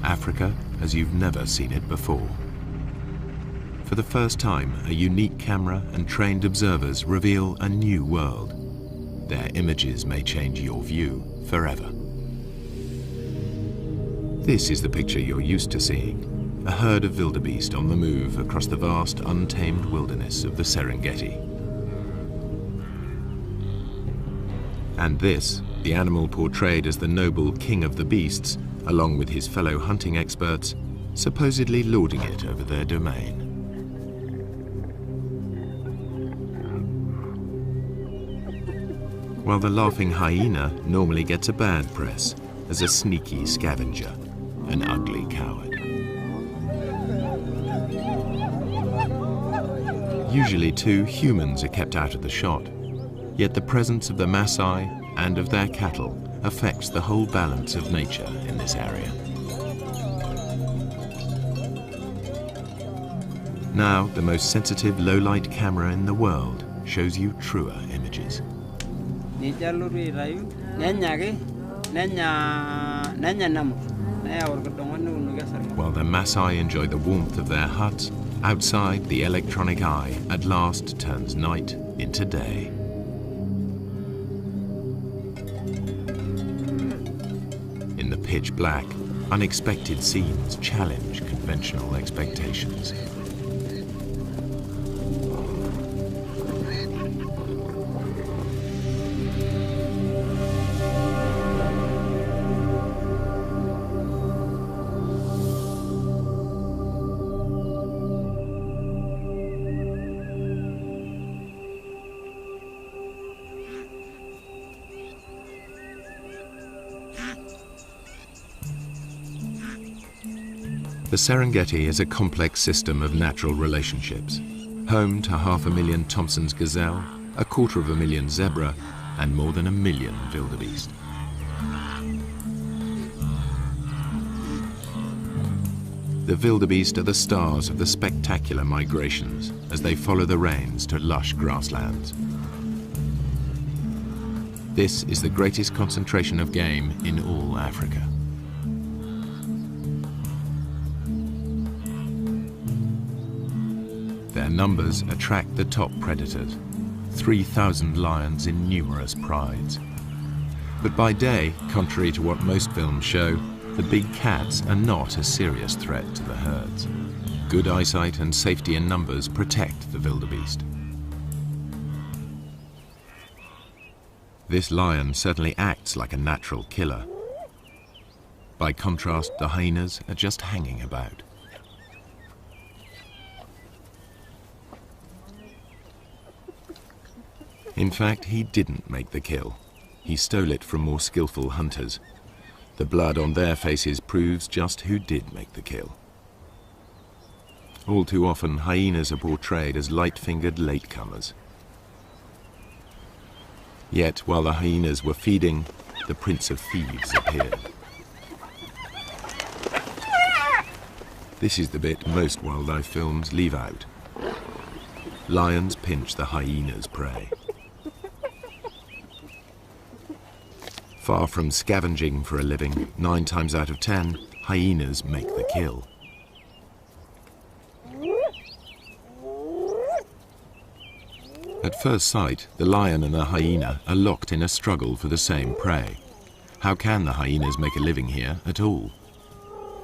Africa as you've never seen it before. For the first time, a unique camera and trained observers reveal a new world. Their images may change your view forever. This is the picture you're used to seeing, a herd of wildebeest on the move across the vast, untamed wilderness of the Serengeti. And this, the animal portrayed as the noble king of the beasts, along with his fellow hunting experts, supposedly lording it over their domain. While the laughing hyena normally gets a bad press as a sneaky scavenger, an ugly coward. Usually too, humans are kept out of the shot, yet the presence of the Maasai and of their cattle affects the whole balance of nature in this area. Now, the most sensitive low-light camera in the world shows you truer images. While the Maasai enjoy the warmth of their huts, outside the electronic eye at last turns night into day. In the pitch black, unexpected scenes challenge conventional expectations. The Serengeti is a complex system of natural relationships, home to 500,000 Thompson's gazelle, 250,000 zebra, and more than 1 million wildebeest. The wildebeest are the stars of the spectacular migrations as they follow the rains to lush grasslands. This is the greatest concentration of game in all Africa. Their numbers attract the top predators, 3,000 lions in numerous prides. But by day, contrary to what most films show, the big cats are not a serious threat to the herds. Good eyesight and safety in numbers protect the wildebeest. This lion certainly acts like a natural killer. By contrast, the hyenas are just hanging about. In fact, he didn't make the kill. He stole it from more skillful hunters. The blood on their faces proves just who did make the kill. All too often, hyenas are portrayed as light-fingered latecomers. Yet, while the hyenas were feeding, the Prince of Thieves appeared. This is the bit most wildlife films leave out. Lions pinch the hyena's prey. Far from scavenging for a living, 9 times out of 10, hyenas make the kill. At first sight, the lion and the hyena are locked in a struggle for the same prey. How can the hyenas make a living here at all?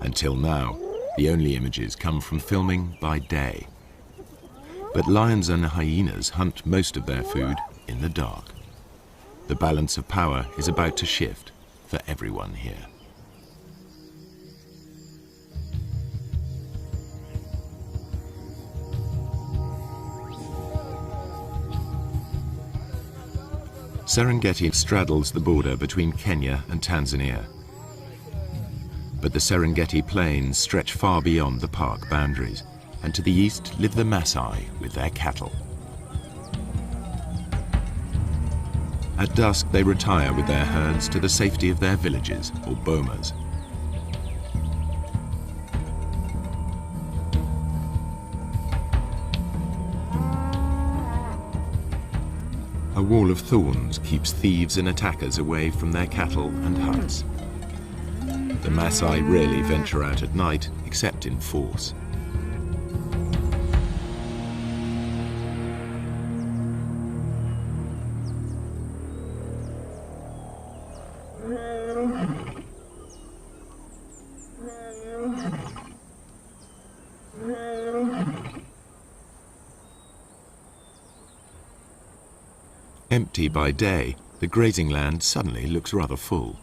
Until now, the only images come from filming by day. But lions and hyenas hunt most of their food in the dark. The balance of power is about to shift for everyone here. Serengeti straddles the border between Kenya and Tanzania. But the Serengeti plains stretch far beyond the park boundaries, and to the east live the Maasai with their cattle. At dusk, they retire with their herds to the safety of their villages, or bomas. A wall of thorns keeps thieves and attackers away from their cattle and huts. The Maasai rarely venture out at night, except in force. Empty by day, the grazing land suddenly looks rather full,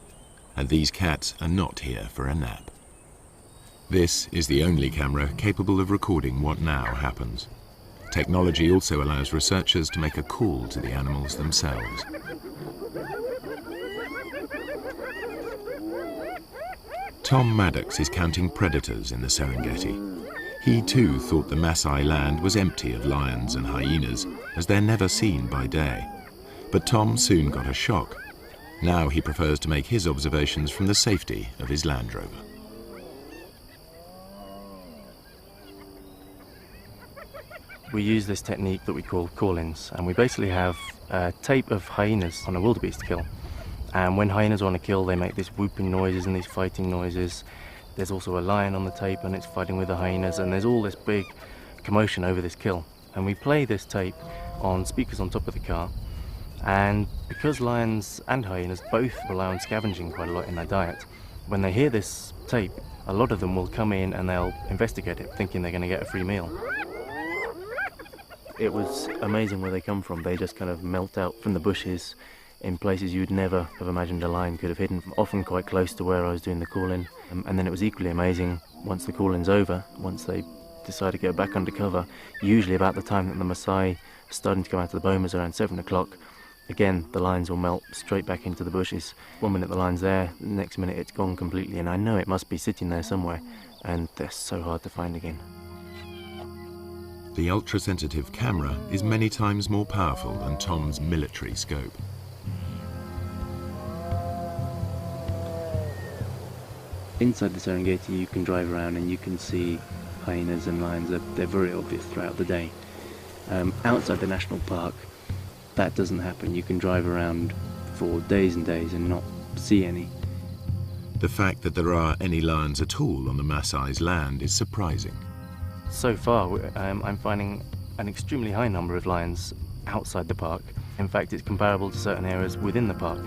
and these cats are not here for a nap. This is the only camera capable of recording what now happens. Technology also allows researchers to make a call to the animals themselves. Tom Maddox is counting predators in the Serengeti. He too thought the Maasai land was empty of lions and hyenas, as they're never seen by day. But Tom soon got a shock. Now he prefers to make his observations from the safety of his Land Rover. We use this technique that we call call-ins, and we basically have a tape of hyenas on a wildebeest kill. And when hyenas are on a kill, they make these whooping noises and these fighting noises. There's also a lion on the tape and it's fighting with the hyenas, and there's all this big commotion over this kill. And we play this tape on speakers on top of the car. And because lions and hyenas both rely on scavenging quite a lot in their diet, when they hear this tape, a lot of them will come in and they'll investigate it, thinking they're going to get a free meal. It was amazing where they come from. They just kind of melt out from the bushes in places you'd never have imagined a lion could have hidden, often quite close to where I was doing the call-in. And then it was equally amazing once the call-in's over, once they decide to go back under cover, usually about the time that the Maasai are starting to come out of the bomas around 7 o'clock. Again, the lions will melt straight back into the bushes. 1 minute the line's there, the next minute it's gone completely, and I know it must be sitting there somewhere, and they're so hard to find again. The ultra-sensitive camera is many times more powerful than Tom's military scope. Inside the Serengeti you can drive around and you can see hyenas and lions. They're very obvious throughout the day. Outside the national park, that doesn't happen. You can drive around for days and days and not see any. The fact that there are any lions at all on the Maasai's land is surprising. So far, I'm finding an extremely high number of lions outside the park. In fact, it's comparable to certain areas within the park.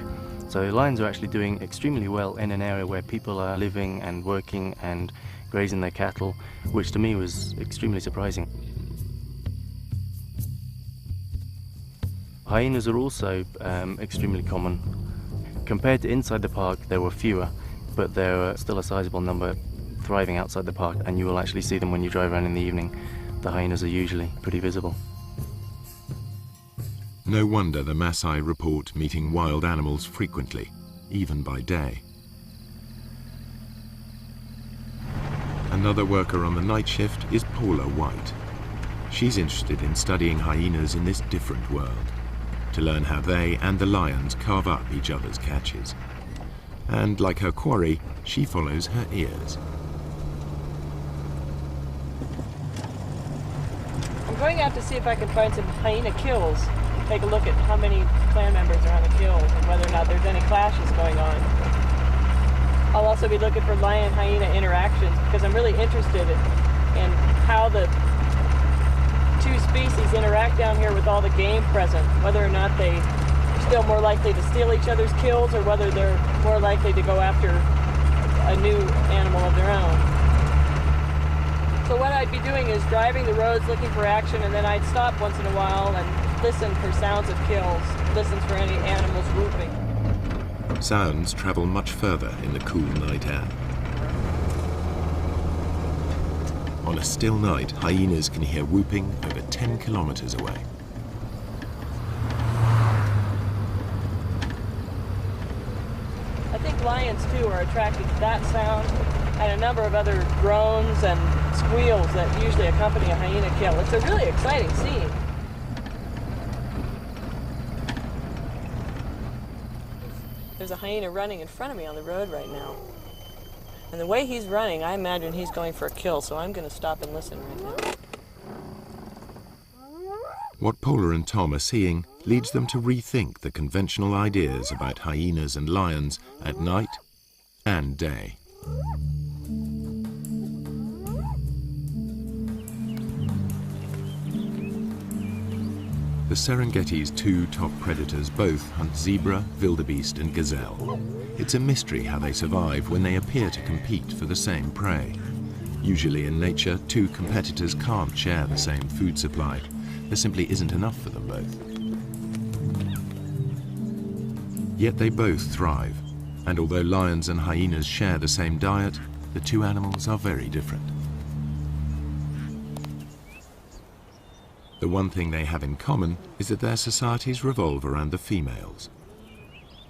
So lions are actually doing extremely well in an area where people are living and working and grazing their cattle, which to me was extremely surprising. Hyenas are also extremely common. Compared to inside the park, there were fewer, but there are still a sizable number thriving outside the park, and you will actually see them when you drive around in the evening. The hyenas are usually pretty visible. No wonder the Maasai report meeting wild animals frequently, even by day. Another worker on the night shift is Paula White. She's interested in studying hyenas in this different world, to learn how they and the lions carve up each other's catches. And like her quarry, she follows her ears. I'm going out to see if I can find some hyena kills. Take a look at how many clan members are on the kills and whether or not there's any clashes going on. I'll also be looking for lion-hyena interactions because I'm really interested in how the two species interact down here with all the game present, whether or not they're still more likely to steal each other's kills or whether they're more likely to go after a new animal of their own. So what I'd be doing is driving the roads looking for action, and then I'd stop once in a while and listen for sounds of kills, listen for any animals whooping. Sounds travel much further in the cool night air. On a still night, hyenas can hear whooping over 10 kilometers away. I think lions too are attracted to that sound and a number of other groans and squeals that usually accompany a hyena kill. It's a really exciting scene. There's a hyena running in front of me on the road right now. And the way he's running, I imagine he's going for a kill, so I'm going to stop and listen right now. What Paula and Tom are seeing leads them to rethink the conventional ideas about hyenas and lions at night and day. The Serengeti's two top predators both hunt zebra, wildebeest and gazelle. It's a mystery how they survive when they appear to compete for the same prey. Usually in nature, two competitors can't share the same food supply. There simply isn't enough for them both. Yet they both thrive, and although lions and hyenas share the same diet, the two animals are very different. The one thing they have in common is that their societies revolve around the females.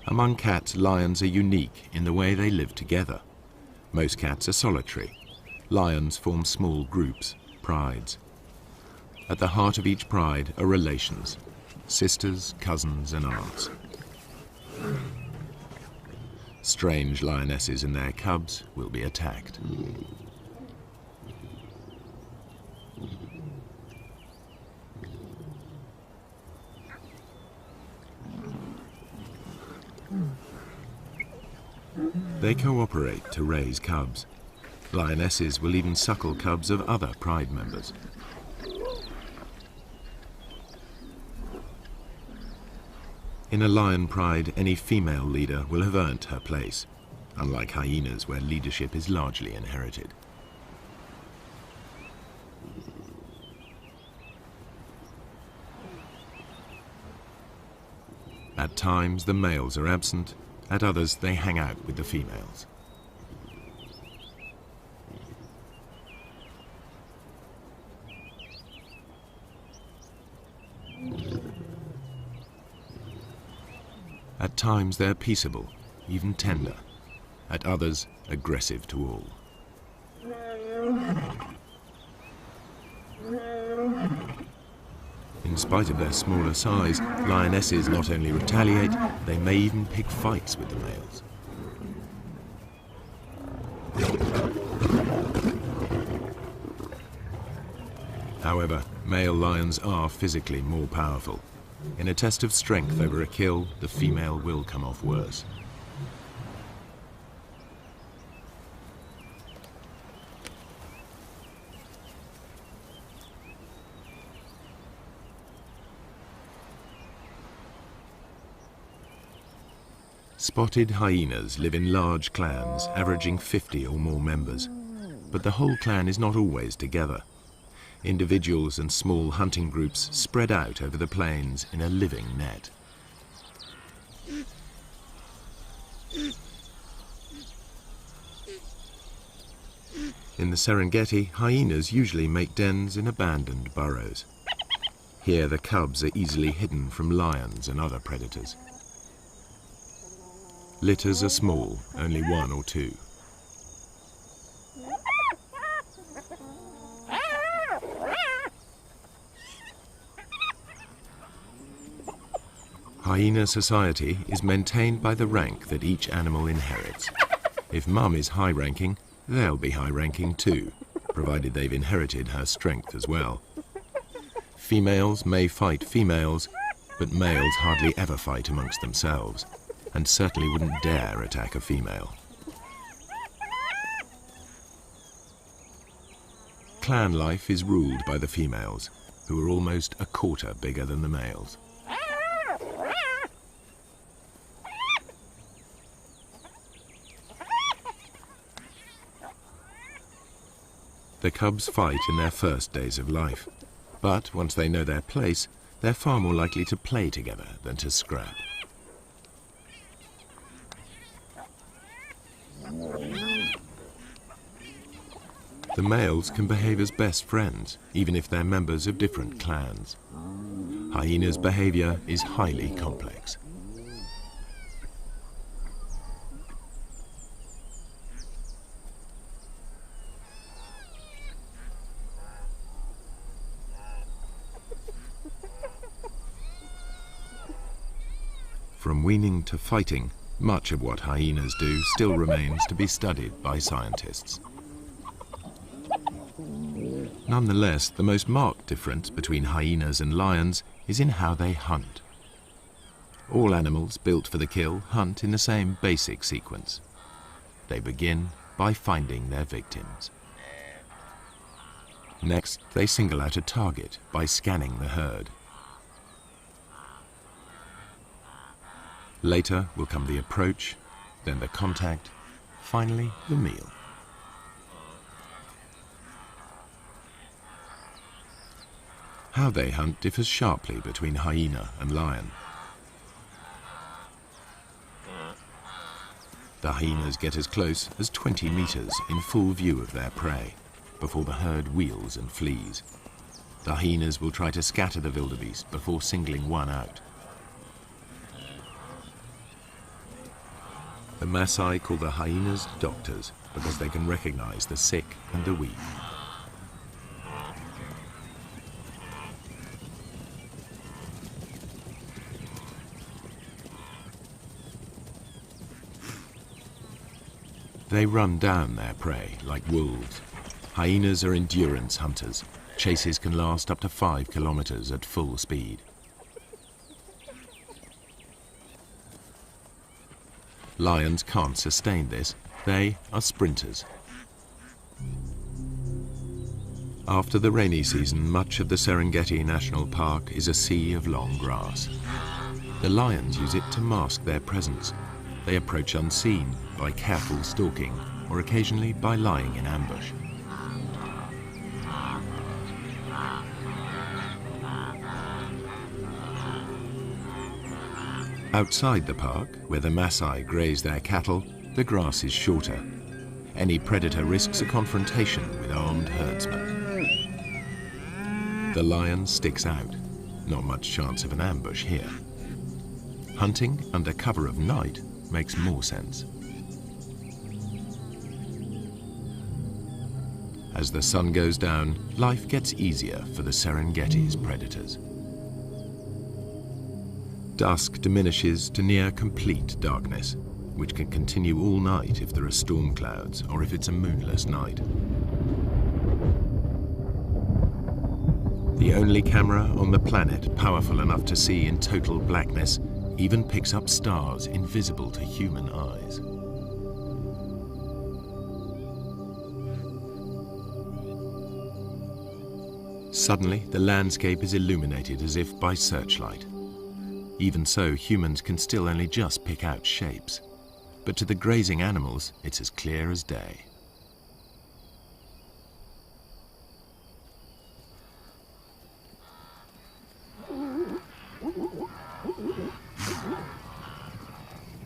Among cats, lions are unique in the way they live together. Most cats are solitary. Lions form small groups, prides. At the heart of each pride are relations, sisters, cousins and aunts. Strange lionesses and their cubs will be attacked. They cooperate to raise cubs. Lionesses will even suckle cubs of other pride members. In a lion pride, any female leader will have earned her place, unlike hyenas where leadership is largely inherited. At times the males are absent, at others they hang out with the females. At times they're peaceable, even tender. At others, aggressive to all. In spite of their smaller size, lionesses not only retaliate, they may even pick fights with the males. However, male lions are physically more powerful. In a test of strength over a kill, the female will come off worse. Spotted hyenas live in large clans, averaging 50 or more members. But the whole clan is not always together. Individuals and small hunting groups spread out over the plains in a living net. In the Serengeti, hyenas usually make dens in abandoned burrows. Here the cubs are easily hidden from lions and other predators. Litters are small, only one or two. Hyena society is maintained by the rank that each animal inherits. If mum is high-ranking, they'll be high-ranking too, provided they've inherited her strength as well. Females may fight females, but males hardly ever fight amongst themselves, and certainly wouldn't dare attack a female. Clan life is ruled by the females, who are almost a quarter bigger than the males. The cubs fight in their first days of life, but once they know their place, they're far more likely to play together than to scrap. The males can behave as best friends, even if they're members of different clans. Hyenas' behavior is highly complex. From weaning to fighting, much of what hyenas do still remains to be studied by scientists. Nonetheless, the most marked difference between hyenas and lions is in how they hunt. All animals built for the kill hunt in the same basic sequence. They begin by finding their victims. Next, they single out a target by scanning the herd. Later will come the approach, then the contact, finally the meal. How they hunt differs sharply between hyena and lion. The hyenas get as close as 20 meters in full view of their prey before the herd wheels and flees. The hyenas will try to scatter the wildebeest before singling one out. The Maasai call the hyenas doctors because they can recognize the sick and the weak. They run down their prey like wolves. Hyenas are endurance hunters. Chases can last up to 5 kilometers at full speed. Lions can't sustain this. They are sprinters. After the rainy season, much of the Serengeti National Park is a sea of long grass. The lions use it to mask their presence. They approach unseen by careful stalking or occasionally by lying in ambush. Outside the park, where the Maasai graze their cattle, the grass is shorter. Any predator risks a confrontation with armed herdsmen. The lion sticks out. Not much chance of an ambush here. Hunting under cover of night makes more sense. As the sun goes down, life gets easier for the Serengeti's predators. Dusk diminishes to near complete darkness, which can continue all night if there are storm clouds or if it's a moonless night. The only camera on the planet powerful enough to see in total blackness even picks up stars invisible to human eyes. Suddenly, the landscape is illuminated as if by searchlight. Even so, humans can still only just pick out shapes. But to the grazing animals, it's as clear as day.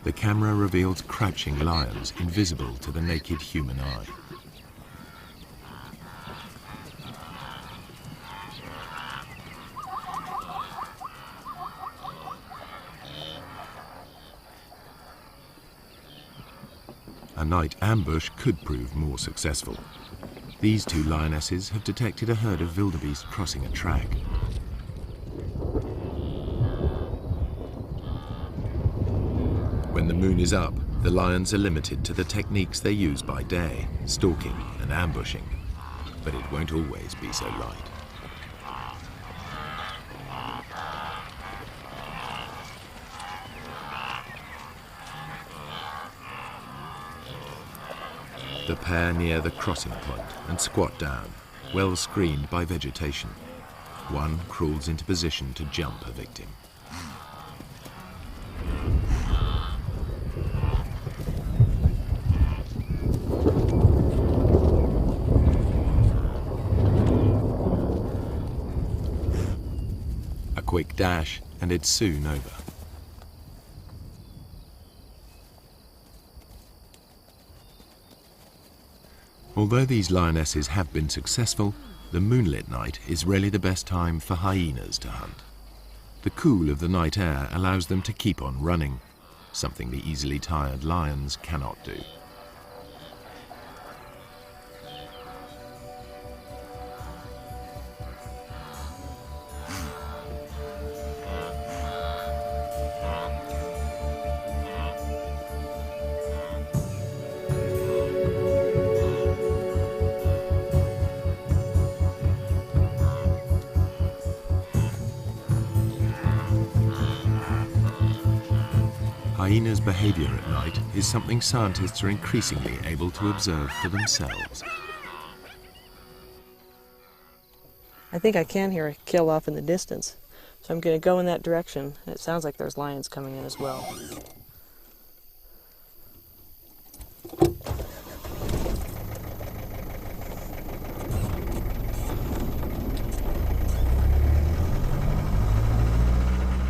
The camera reveals crouching lions invisible to the naked human eye. A night ambush could prove more successful. These two lionesses have detected a herd of wildebeest crossing a track. When the moon is up, the lions are limited to the techniques they use by day, stalking and ambushing. But it won't always be so light. The pair near the crossing point and squat down, well screened by vegetation. One crawls into position to jump a victim. A quick dash and it's soon over. Although these lionesses have been successful, the moonlit night is really the best time for hyenas to hunt. The cool of the night air allows them to keep on running, something the easily tired lions cannot do. Hyenas' behavior at night is something scientists are increasingly able to observe for themselves. I think I can hear a kill off in the distance, so I'm going to go in that direction. It sounds like there's lions coming in as well.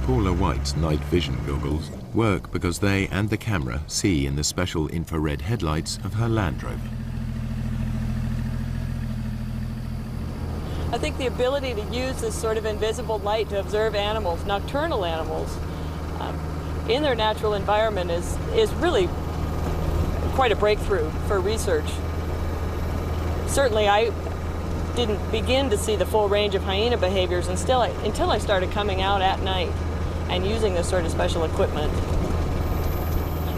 Paula White's night vision goggles work because they and the camera see in the special infrared headlights of her Land Rover. I think the ability to use this sort of invisible light to observe animals, nocturnal animals, in their natural environment is really quite a breakthrough for research. Certainly I didn't begin to see the full range of hyena behaviors until I started coming out at night and using this sort of special equipment.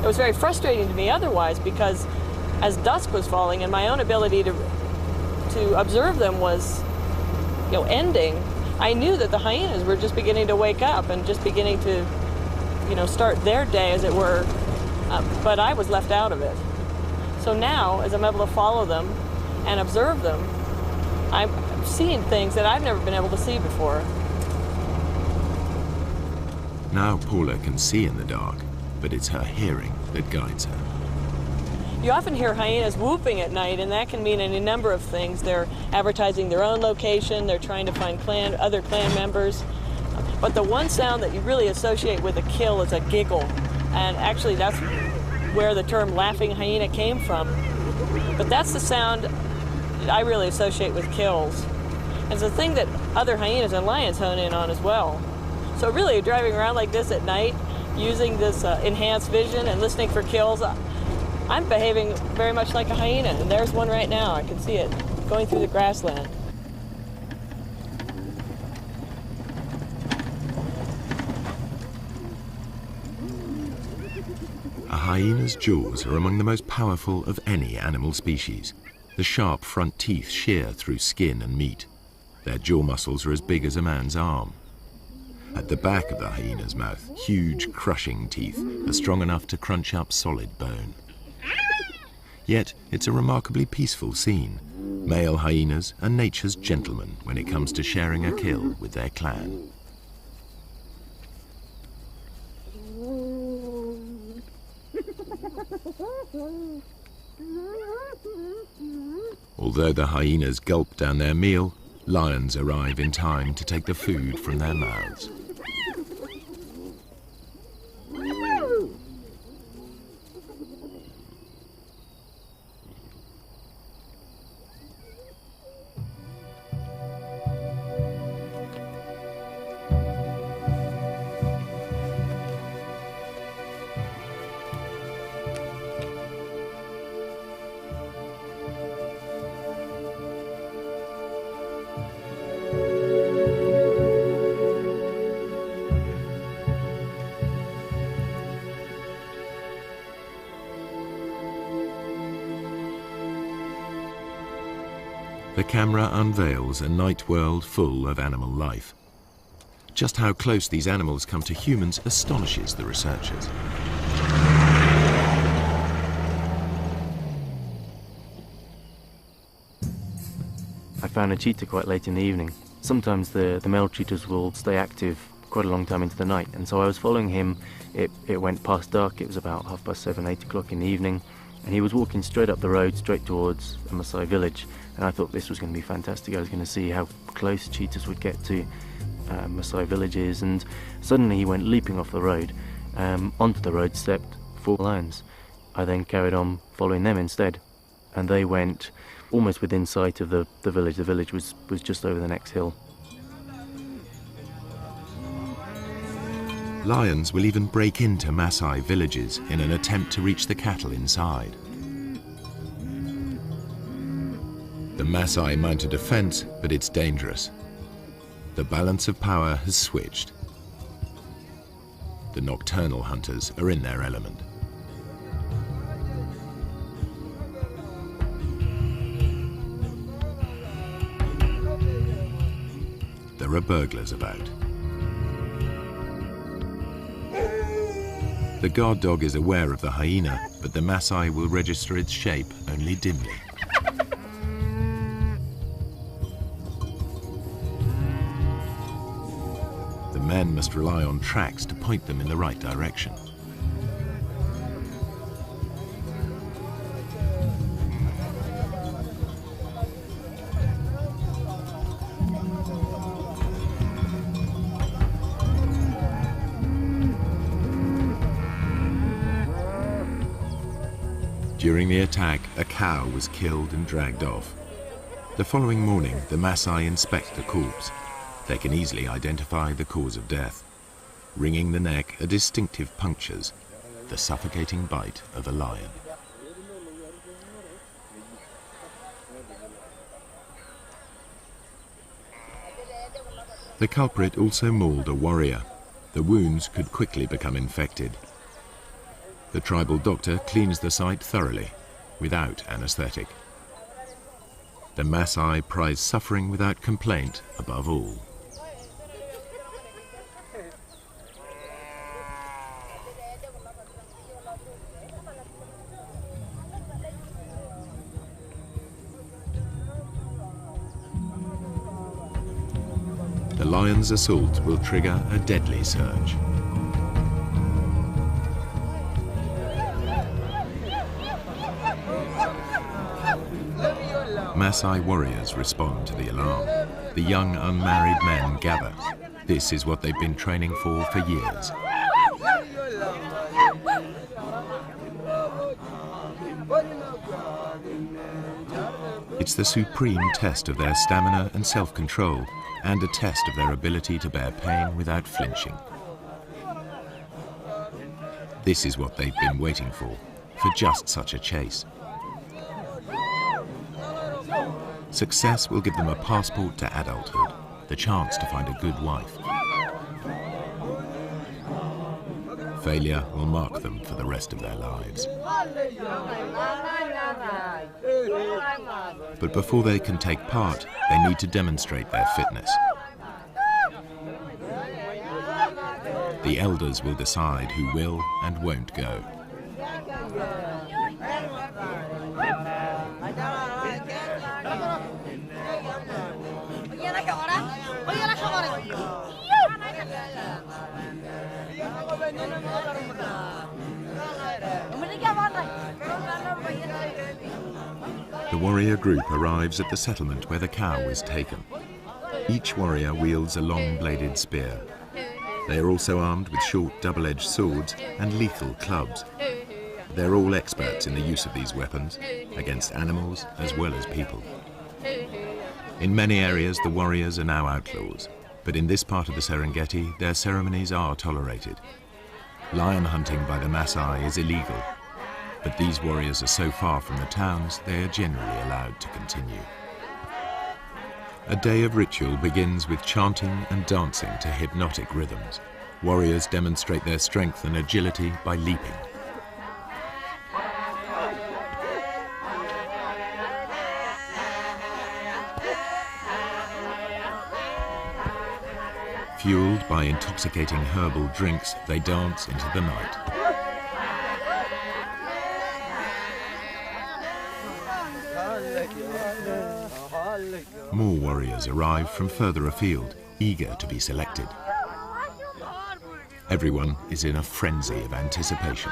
It was very frustrating to me otherwise, because as dusk was falling and my own ability to observe them was ending, I knew that the hyenas were just beginning to wake up and just beginning to start their day, as it were, but I was left out of it. So now, as I'm able to follow them and observe them, I'm seeing things that I've never been able to see before. Now Paula can see in the dark, but it's her hearing that guides her. You often hear hyenas whooping at night, and that can mean any number of things. They're advertising their own location, they're trying to find other clan members. But the one sound that you really associate with a kill is a giggle. And actually that's where the term laughing hyena came from. But that's the sound that I really associate with kills. And it's a thing that other hyenas and lions hone in on as well. So really, driving around like this at night, using this enhanced vision and listening for kills, I'm behaving very much like a hyena, and there's one right now. I can see it going through the grassland. A hyena's jaws are among the most powerful of any animal species. The sharp front teeth shear through skin and meat. Their jaw muscles are as big as a man's arm. At the back of the hyena's mouth, huge crushing teeth are strong enough to crunch up solid bone. Yet, it's a remarkably peaceful scene. Male hyenas are nature's gentlemen when it comes to sharing a kill with their clan. Although the hyenas gulp down their meal, lions arrive in time to take the food from their mouths. The camera unveils a night world full of animal life. Just how close these animals come to humans astonishes the researchers. I found a cheetah quite late in the evening. Sometimes the male cheetahs will stay active quite a long time into the night, and so I was following him. It went past dark. It was about 7:30, 8 o'clock in the evening, and he was walking straight up the road, straight towards a Maasai village. And I thought this was going to be fantastic. I was going to see how close cheetahs would get to Maasai villages, and suddenly he went leaping off the road. Onto the road stepped 4 lions. I then carried on following them instead, and they went almost within sight of the village. The village was just over the next hill. Lions will even break into Maasai villages in an attempt to reach the cattle inside. The Maasai mount a defense, but it's dangerous. The balance of power has switched. The nocturnal hunters are in their element. There are burglars about. The guard dog is aware of the hyena, but the Maasai will register its shape only dimly. The men must rely on tracks to point them in the right direction. During the attack, a cow was killed and dragged off. The following morning, the Maasai inspect the corpse. They can easily identify the cause of death. Wringing the neck are distinctive punctures, the suffocating bite of a lion. The culprit also mauled a warrior. The wounds could quickly become infected. The tribal doctor cleans the site thoroughly, without anesthetic. The Maasai prize suffering without complaint above all. The lion's assault will trigger a deadly surge. Maasai warriors respond to the alarm. The young unmarried men gather. This is what they've been training for years. It's the supreme test of their stamina and self-control, and a test of their ability to bear pain without flinching. This is what they've been waiting for just such a chase. Success will give them a passport to adulthood, the chance to find a good wife. Failure will mark them for the rest of their lives. But before they can take part, they need to demonstrate their fitness. The elders will decide who will and won't go. The warrior group arrives at the settlement where the cow is taken. Each warrior wields a long-bladed spear. They are also armed with short double-edged swords and lethal clubs. They're all experts in the use of these weapons, against animals as well as people. In many areas, the warriors are now outlaws, but in this part of the Serengeti, their ceremonies are tolerated. Lion hunting by the Maasai is illegal, but these warriors are so far from the towns, they are generally allowed to continue. A day of ritual begins with chanting and dancing to hypnotic rhythms. Warriors demonstrate their strength and agility by leaping. Fueled by intoxicating herbal drinks, they dance into the night. More warriors arrive from further afield, eager to be selected. Everyone is in a frenzy of anticipation.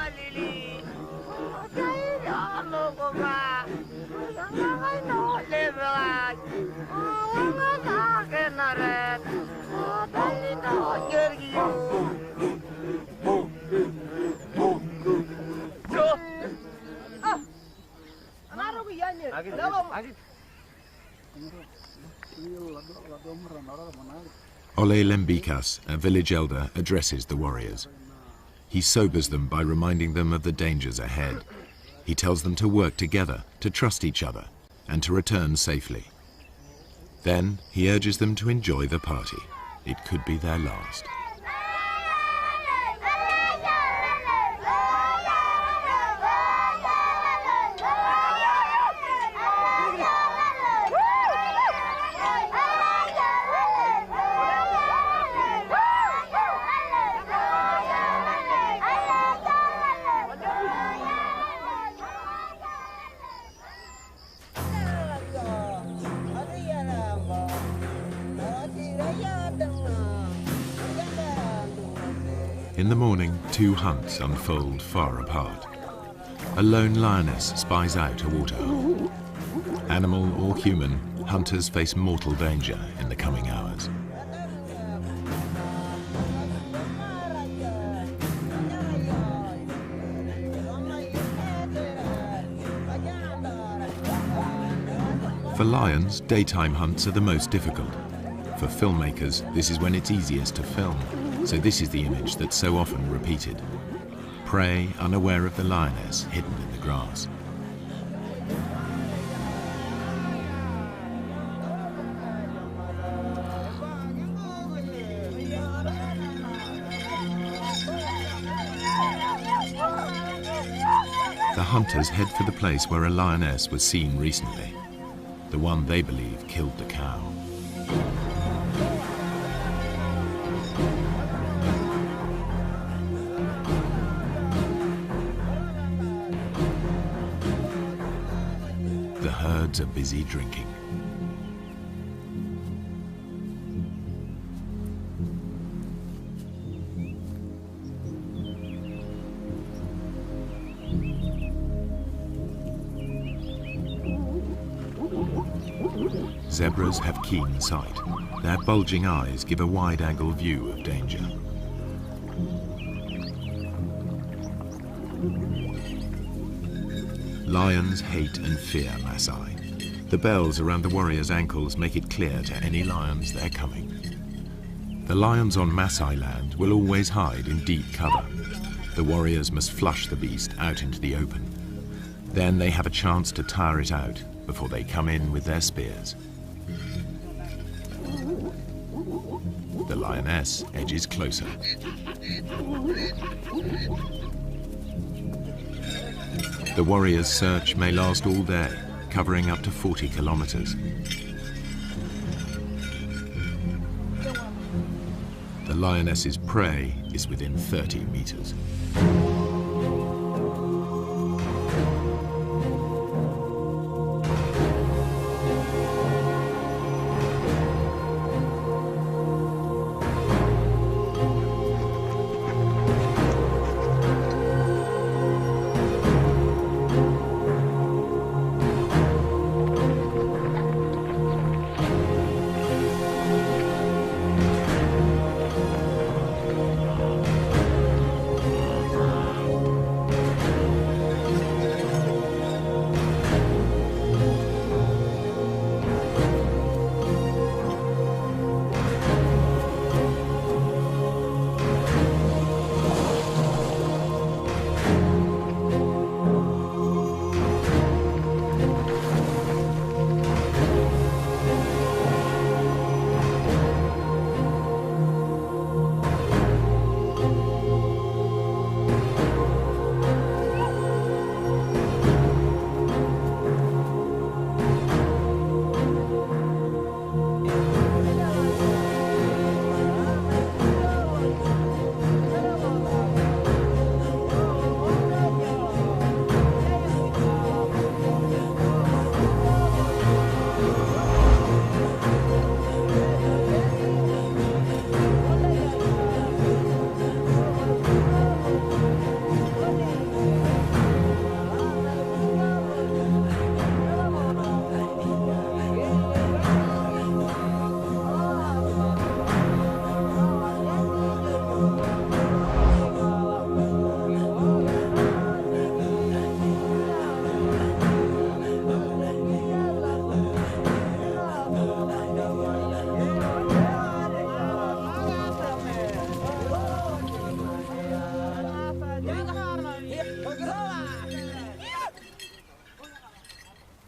Ole Lembikas, a village elder, addresses the warriors. He sobers them by reminding them of the dangers ahead. He tells them to work together, to trust each other, and to return safely. Then he urges them to enjoy the party. It could be their last. In the morning, two hunts unfold far apart. A lone lioness spies out a waterhole. Animal or human, hunters face mortal danger in the coming hours. For lions, daytime hunts are the most difficult. For filmmakers, this is when it's easiest to film, so this is the image that's so often repeated. Prey unaware of the lioness hidden in the grass. The hunters head for the place where a lioness was seen recently, the one they believe killed the cow. The herds are busy drinking. Zebras have keen sight. Their bulging eyes give a wide-angle view of danger. Lions hate and fear Maasai. The bells around the warriors' ankles make it clear to any lions they're coming. The lions on Maasai land will always hide in deep cover. The warriors must flush the beast out into the open. Then they have a chance to tire it out before they come in with their spears. The lioness edges closer. The warriors' search may last all day, covering up to 40 kilometers. The lioness's prey is within 30 meters.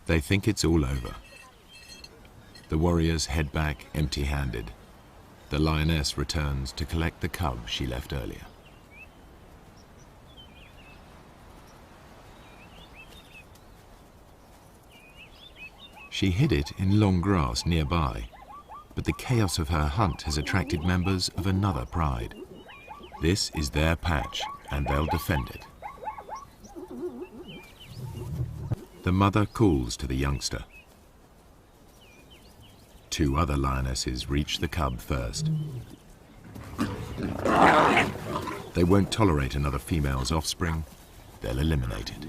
They think it's all over. The warriors head back empty-handed. The lioness returns to collect the cub she left earlier. She hid it in long grass nearby, but the chaos of her hunt has attracted members of another pride. This is their patch, and they'll defend it. The mother calls to the youngster. Two other lionesses reach the cub first. They won't tolerate another female's offspring. They'll eliminate it.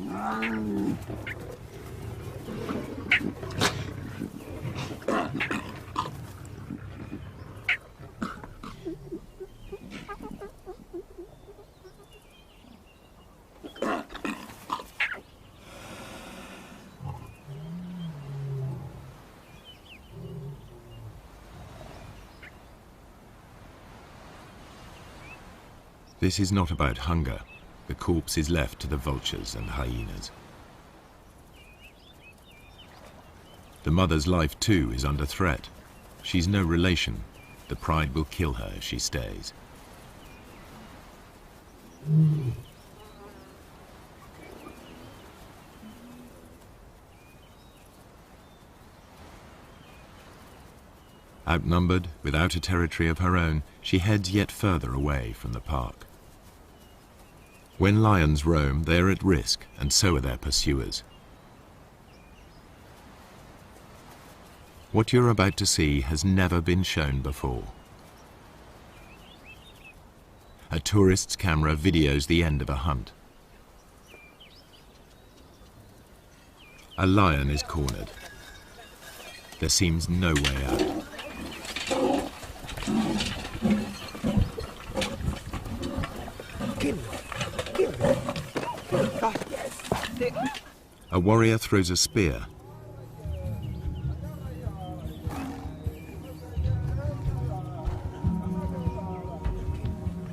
This is not about hunger. The corpse is left to the vultures and hyenas. The mother's life too is under threat. She's no relation. The pride will kill her if she stays. Outnumbered, without a territory of her own, she heads yet further away from the park. When lions roam, they are at risk, and so are their pursuers. What you're about to see has never been shown before. A tourist's camera videos the end of a hunt. A lion is cornered. There seems no way out. A warrior throws a spear.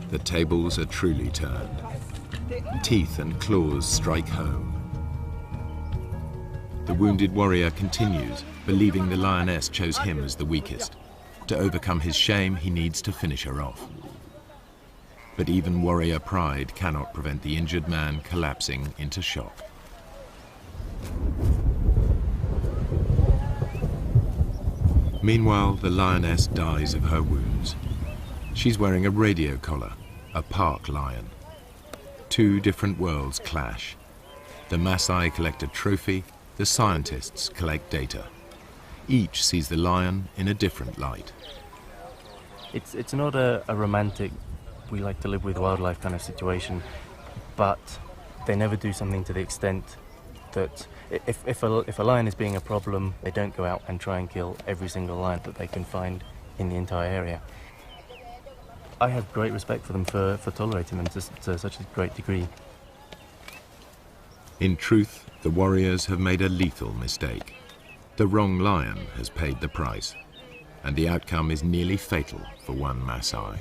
The tables are truly turned. Teeth and claws strike home. The wounded warrior continues, believing the lioness chose him as the weakest. To overcome his shame, he needs to finish her off. But even warrior pride cannot prevent the injured man collapsing into shock. Meanwhile, the lioness dies of her wounds. She's wearing a radio collar, a park lion. Two different worlds clash. The Maasai collect a trophy, the scientists collect data. Each sees the lion in a different light. It's not a romantic, we like to live with wildlife kind of situation, but they never do something to the extent that if a lion is being a problem, they don't go out and try and kill every single lion that they can find in the entire area. I have great respect for them for tolerating them to such a great degree. In truth, the warriors have made a lethal mistake. The wrong lion has paid the price, and the outcome is nearly fatal for one Maasai.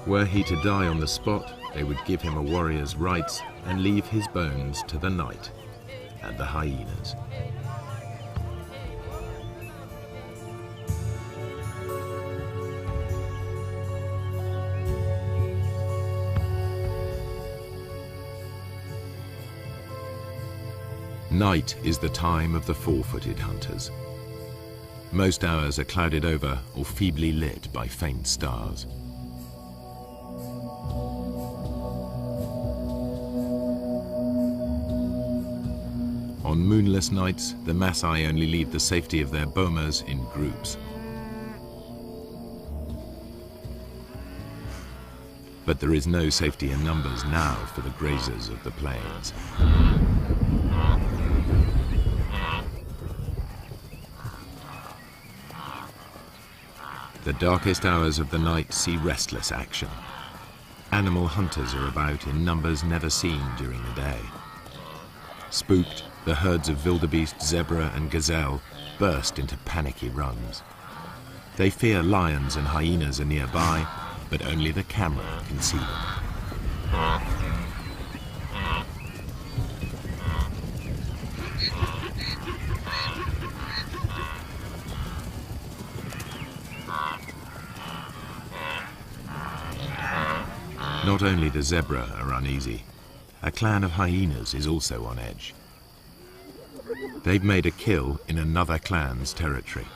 Were he to die on the spot, they would give him a warrior's rights and leave his bones to the night and the hyenas. Night is the time of the four-footed hunters. Most hours are clouded over or feebly lit by faint stars. On moonless nights, the Maasai only leave the safety of their bomas in groups. But there is no safety in numbers now for the grazers of the plains. The darkest hours of the night see restless action. Animal hunters are about in numbers never seen during the day. Spooked, the herds of wildebeest, zebra and gazelle burst into panicky runs. They fear lions and hyenas are nearby, but only the camera can see them. Not only the zebra are uneasy, a clan of hyenas is also on edge. They've made a kill in another clan's territory.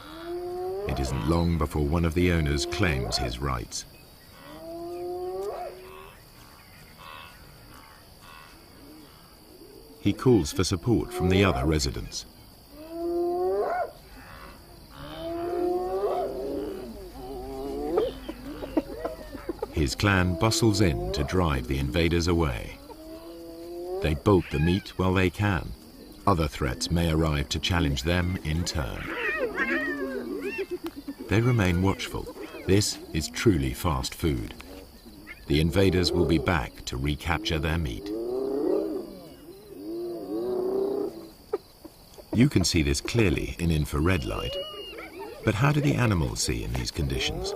It isn't long before one of the owners claims his rights. He calls for support from the other residents. His clan bustles in to drive the invaders away. They bolt the meat while they can. Other threats may arrive to challenge them in turn. They remain watchful. This is truly fast food. The invaders will be back to recapture their meat. You can see this clearly in infrared light. But how do the animals see in these conditions?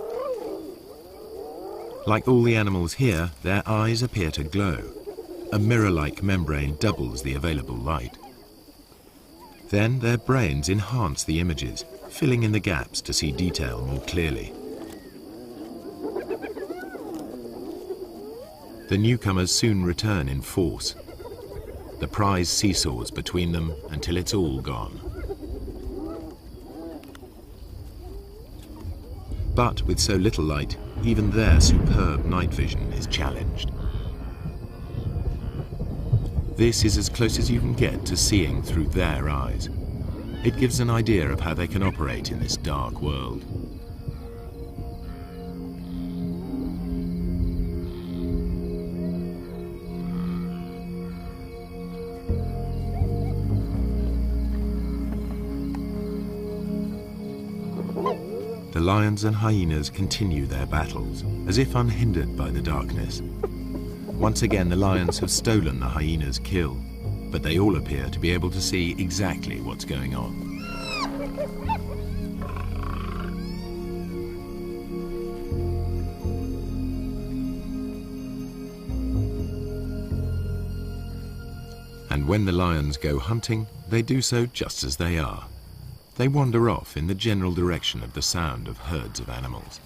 Like all the animals here, their eyes appear to glow. A mirror-like membrane doubles the available light. Then their brains enhance the images, filling in the gaps to see detail more clearly. The newcomers soon return in force. The prize seesaws between them until it's all gone. But with so little light, even their superb night vision is challenged. This is as close as you can get to seeing through their eyes. It gives an idea of how they can operate in this dark world. The lions and hyenas continue their battles, as if unhindered by the darkness. Once again, the lions have stolen the hyena's kill, but they all appear to be able to see exactly what's going on. And when the lions go hunting, they do so just as they are. They wander off in the general direction of the sound of herds of animals.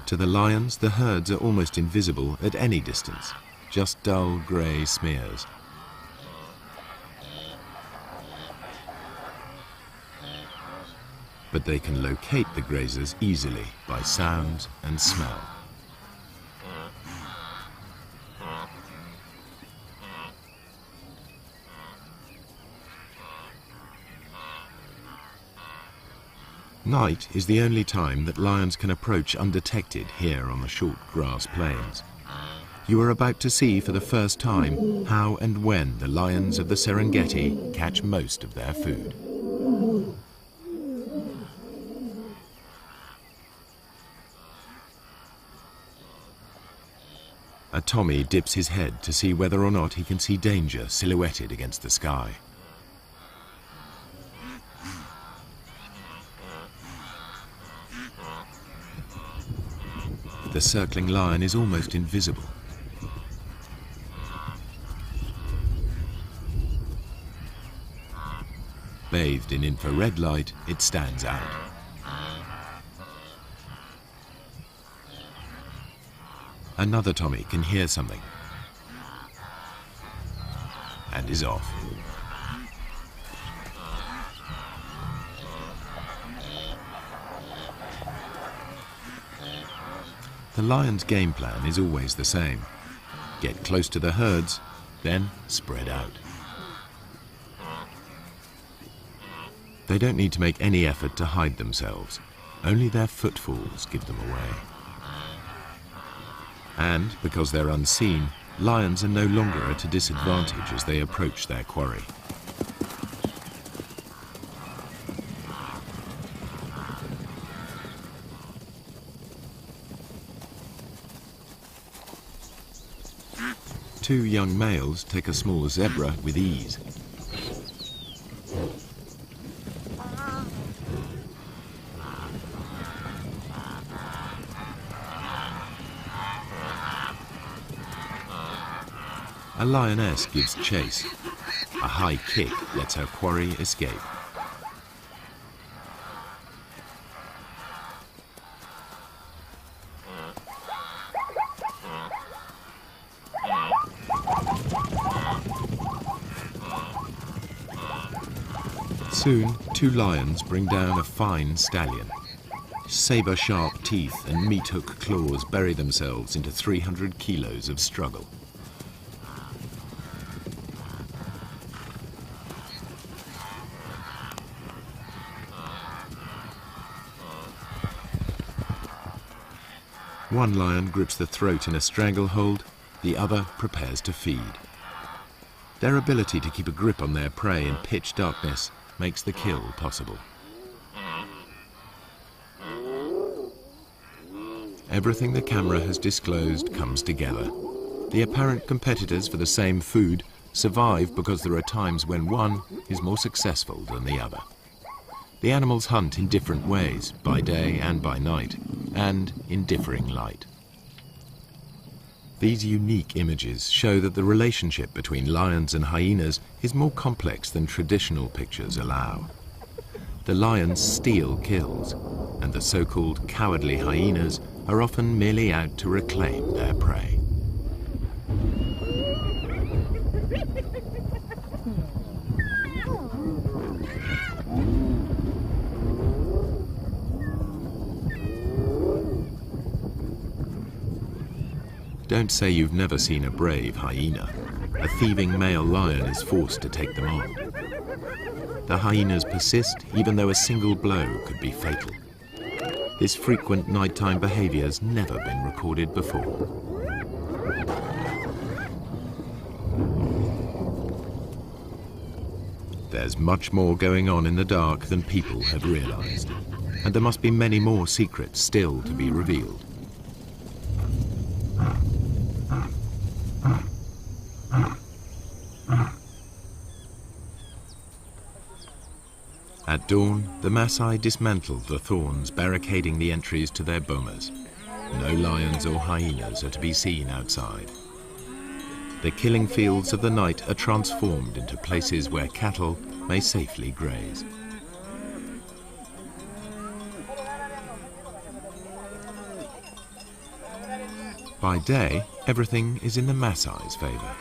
To the lions, the herds are almost invisible at any distance, just dull grey smears. But they can locate the grazers easily by sound and smell. Night is the only time that lions can approach undetected here on the short grass plains. You are about to see for the first time how and when the lions of the Serengeti catch most of their food. A Tommy dips his head to see whether or not he can see danger silhouetted against the sky. The circling lion is almost invisible. Bathed in infrared light, it stands out. Another Tommy can hear something and is off. The lion's game plan is always the same. Get close to the herds, then spread out. They don't need to make any effort to hide themselves. Only their footfalls give them away. And because they're unseen, lions are no longer at a disadvantage as they approach their quarry. Two young males take a small zebra with ease. A lioness gives chase. A high kick lets her quarry escape. Soon, two lions bring down a fine stallion. Saber-sharp teeth and meat-hook claws bury themselves into 300 kilos of struggle. One lion grips the throat in a stranglehold, the other prepares to feed. Their ability to keep a grip on their prey in pitch darkness makes the kill possible. Everything the camera has disclosed comes together. The apparent competitors for the same food survive because there are times when one is more successful than the other. The animals hunt in different ways, by day and by night, and in differing light. These unique images show that the relationship between lions and hyenas is more complex than traditional pictures allow. The lions steal kills, and the so-called cowardly hyenas are often merely out to reclaim their prey. Don't say you've never seen a brave hyena. A thieving male lion is forced to take them on. The hyenas persist even though a single blow could be fatal. This frequent nighttime behavior has never been recorded before. There's much more going on in the dark than people have realized, and there must be many more secrets still to be revealed. At dawn, the Maasai dismantle the thorns barricading the entries to their bomas. No lions or hyenas are to be seen outside. The killing fields of the night are transformed into places where cattle may safely graze. By day, everything is in the Maasai's favor.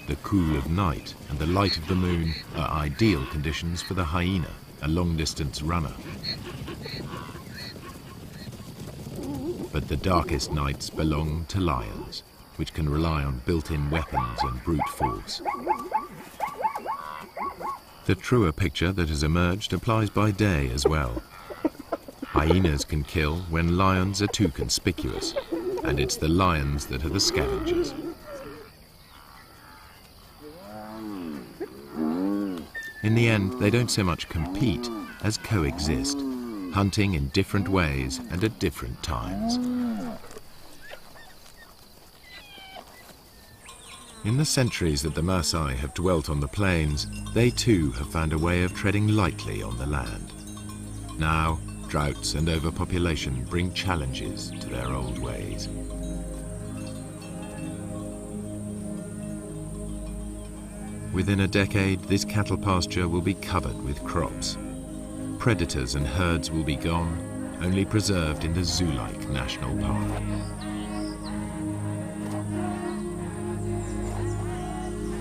The cool of night and the light of the moon are ideal conditions for the hyena, a long-distance runner. But the darkest nights belong to lions, which can rely on built-in weapons and brute force. The truer picture that has emerged applies by day as well. Hyenas can kill when lions are too conspicuous, and it's the lions that are the scavengers. In the end, they don't so much compete as coexist, hunting in different ways and at different times. In the centuries that the Maasai have dwelt on the plains, they too have found a way of treading lightly on the land. Now, droughts and overpopulation bring challenges to their old ways. Within a decade, this cattle pasture will be covered with crops. Predators and herds will be gone, only preserved in the zoo-like national park.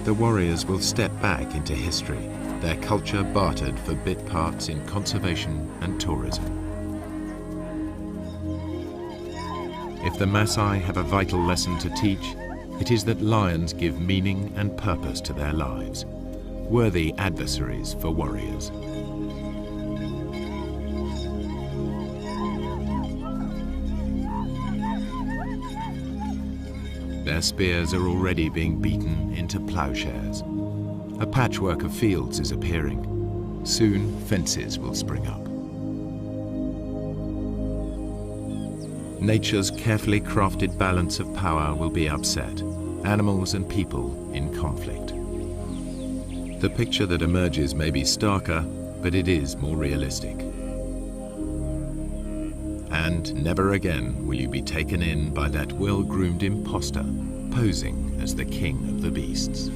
The warriors will step back into history, their culture bartered for bit parts in conservation and tourism. If the Maasai have a vital lesson to teach, it is that lions give meaning and purpose to their lives, worthy adversaries for warriors. Their spears are already being beaten into plowshares. A patchwork of fields is appearing. Soon, fences will spring up. Nature's carefully crafted balance of power will be upset, animals and people in conflict. The picture that emerges may be starker, but it is more realistic. And never again will you be taken in by that well-groomed imposter posing as the king of the beasts.